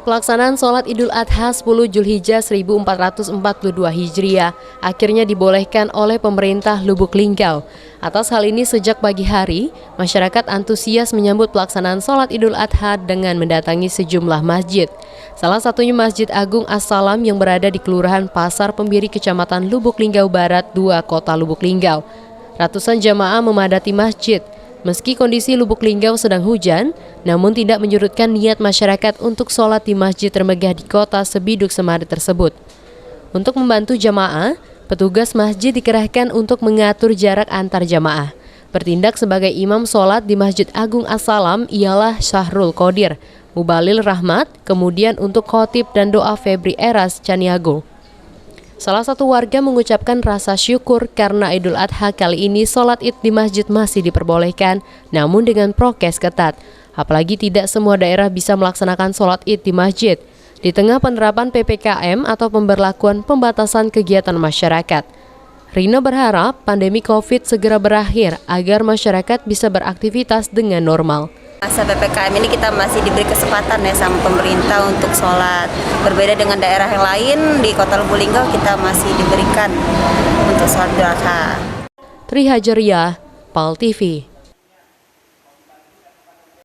Pelaksanaan sholat Idul Adha 10 Zulhijjah 1442 Hijriah akhirnya dibolehkan oleh pemerintah Lubuk Linggau. Atas hal ini sejak pagi hari, masyarakat antusias menyambut pelaksanaan sholat Idul Adha dengan mendatangi sejumlah masjid. Salah satunya Masjid Agung As-Salam yang berada di Kelurahan Pasar Pembiri, Kecamatan Lubuk Linggau Barat, 2 Kota Lubuk Linggau. Ratusan jamaah memadati masjid. Meski kondisi Lubuk Linggau sedang hujan, namun tidak menyurutkan niat masyarakat untuk sholat di masjid termegah di kota sebiduk Semari tersebut. Untuk membantu jamaah, petugas masjid dikerahkan untuk mengatur jarak antar jamaah. Bertindak sebagai imam sholat di Masjid Agung As-Salam ialah Syahrul Qodir, Mubalil Rahmat, kemudian untuk khotib dan doa Febri Eras Caniago. Salah satu warga mengucapkan rasa syukur karena Idul Adha kali ini sholat id di masjid masih diperbolehkan, namun dengan prokes ketat. Apalagi tidak semua daerah bisa melaksanakan sholat id di masjid, di tengah penerapan PPKM atau pemberlakuan pembatasan kegiatan masyarakat. Rino berharap pandemi COVID segera berakhir agar masyarakat bisa beraktivitas dengan normal. Masa PPKM ini kita masih diberi kesempatan ya sama pemerintah untuk sholat. Berbeda dengan daerah yang lain, di Kota Lubuk Linggau kita masih diberikan untuk sholat Idul Adha. Tri Hajariah, PAL TV.